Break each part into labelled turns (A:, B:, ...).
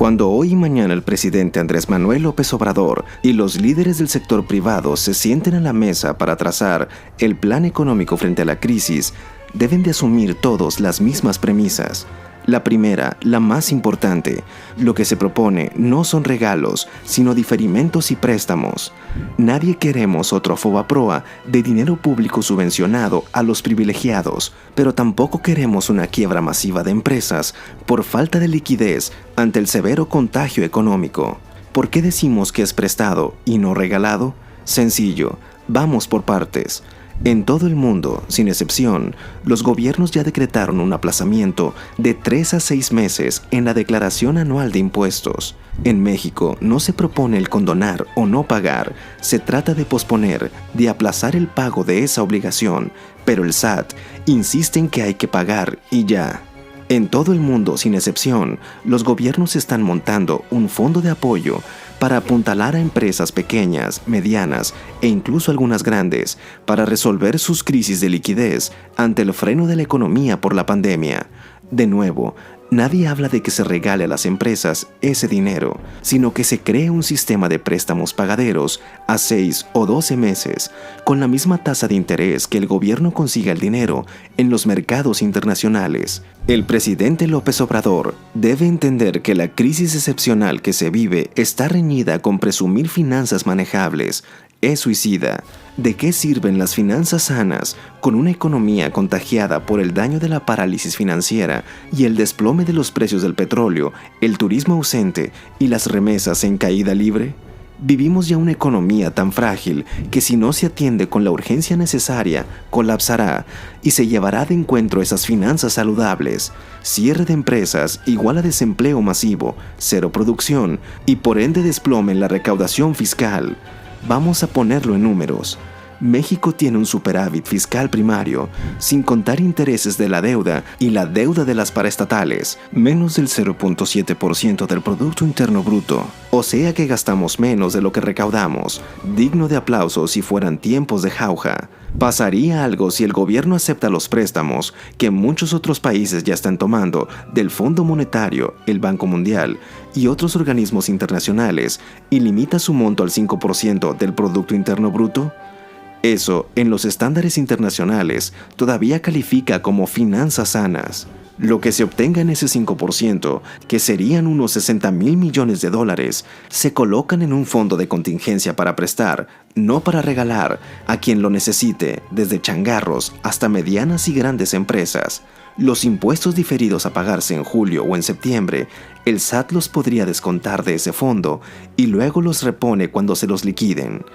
A: Cuando hoy y mañana el presidente Andrés Manuel López Obrador y los líderes del sector privado se sienten a la mesa para trazar el plan económico frente a la crisis, deben de asumir todos las mismas premisas. La primera, la más importante, lo que se propone no son regalos, sino diferimentos y préstamos. Nadie queremos otro fobaproa de dinero público subvencionado a los privilegiados, pero tampoco queremos una quiebra masiva de empresas por falta de liquidez ante el severo contagio económico. ¿Por qué decimos que es prestado y no regalado? Sencillo, vamos por partes. En todo el mundo, sin excepción, los gobiernos ya decretaron un aplazamiento de 3 a 6 meses en la declaración anual de impuestos. En México no se propone el condonar o no pagar, se trata de posponer, de aplazar el pago de esa obligación, pero el SAT insiste en que hay que pagar y ya. En todo el mundo, sin excepción, los gobiernos están montando un fondo de apoyo para apuntalar a empresas pequeñas, medianas e incluso algunas grandes para resolver sus crisis de liquidez ante el freno de la economía por la pandemia. De nuevo, nadie habla de que se regale a las empresas ese dinero, sino que se cree un sistema de préstamos pagaderos a 6 o 12 meses, con la misma tasa de interés que el gobierno consiga el dinero en los mercados internacionales. El presidente López Obrador debe entender que la crisis excepcional que se vive está reñida con presumir finanzas manejables. Es suicida. ¿De qué sirven las finanzas sanas con una economía contagiada por el daño de la parálisis financiera y el desplome de los precios del petróleo, el turismo ausente y las remesas en caída libre? Vivimos ya una economía tan frágil que si no se atiende con la urgencia necesaria, colapsará y se llevará de encuentro esas finanzas saludables. Cierre de empresas igual a desempleo masivo, cero producción y por ende desplome en la recaudación fiscal. Vamos a ponerlo en números. México tiene un superávit fiscal primario, sin contar intereses de la deuda y la deuda de las paraestatales, menos del 0.7% del Producto Interno Bruto. O sea que gastamos menos de lo que recaudamos, digno de aplauso si fueran tiempos de jauja. Pasaría algo si el gobierno acepta los préstamos que muchos otros países ya están tomando del Fondo Monetario, el Banco Mundial y otros organismos internacionales y limita su monto al 5% del Producto Interno Bruto. Eso, en los estándares internacionales, todavía califica como finanzas sanas. Lo que se obtenga en ese 5%, que serían unos 60,000 millones de dólares, se colocan en un fondo de contingencia para prestar, no para regalar, a quien lo necesite, desde changarros hasta medianas y grandes empresas. Los impuestos diferidos a pagarse en julio o en septiembre, el SAT los podría descontar de ese fondo y luego los repone cuando se los liquiden.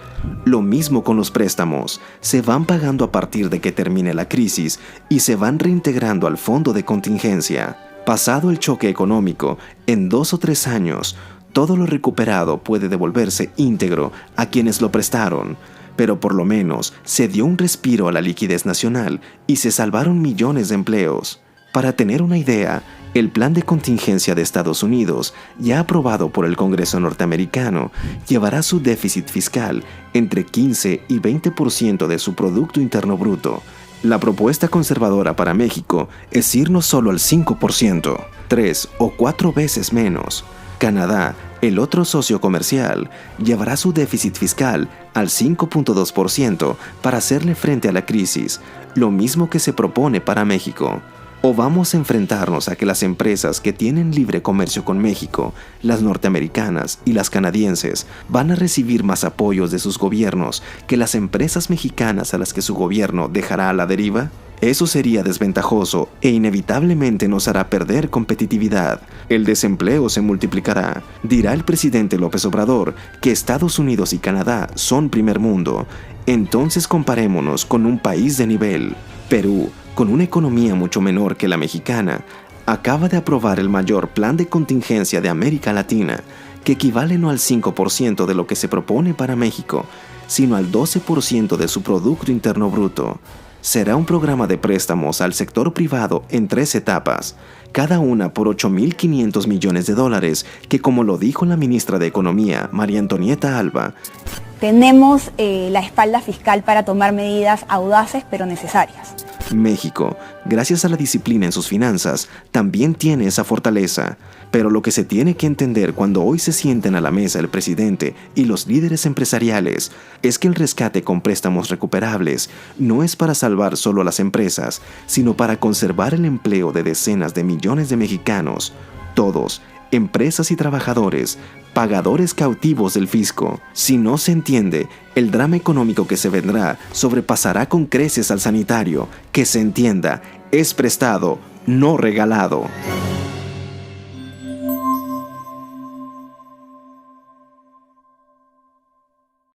A: Lo mismo con los préstamos, se van pagando a partir de que termine la crisis y se van reintegrando al fondo de contingencia. Pasado el choque económico, en 2 o 3 años, todo lo recuperado puede devolverse íntegro a quienes lo prestaron. Pero por lo menos se dio un respiro a la liquidez nacional y se salvaron millones de empleos. Para tener una idea, el plan de contingencia de Estados Unidos, ya aprobado por el Congreso norteamericano, llevará su déficit fiscal entre 15 y 20% de su Producto Interno Bruto. La propuesta conservadora para México es irnos solo al 5%, 3 o 4 veces menos. Canadá, el otro socio comercial, llevará su déficit fiscal al 5.2% para hacerle frente a la crisis, lo mismo que se propone para México. ¿O vamos a enfrentarnos a que las empresas que tienen libre comercio con México, las norteamericanas y las canadienses, van a recibir más apoyos de sus gobiernos que las empresas mexicanas a las que su gobierno dejará a la deriva? Eso sería desventajoso e inevitablemente nos hará perder competitividad. El desempleo se multiplicará. Dirá el presidente López Obrador que Estados Unidos y Canadá son primer mundo. Entonces comparémonos con un país de nivel. Perú, con una economía mucho menor que la mexicana, acaba de aprobar el mayor plan de contingencia de América Latina, que equivale no al 5% de lo que se propone para México, sino al 12% de su Producto Interno Bruto. Será un programa de préstamos al sector privado en 3 etapas, cada una por 8.500 millones de dólares, que como lo dijo la ministra de Economía, María Antonieta Alba,
B: tenemos la espalda fiscal para tomar medidas audaces pero necesarias.
A: México, gracias a la disciplina en sus finanzas, también tiene esa fortaleza. Pero lo que se tiene que entender cuando hoy se sienten a la mesa el presidente y los líderes empresariales es que el rescate con préstamos recuperables no es para salvar solo a las empresas, sino para conservar el empleo de decenas de millones de mexicanos, todos, empresas y trabajadores, pagadores cautivos del fisco. Si no se entiende, el drama económico que se vendrá sobrepasará con creces al sanitario. Que se entienda, es prestado, no regalado.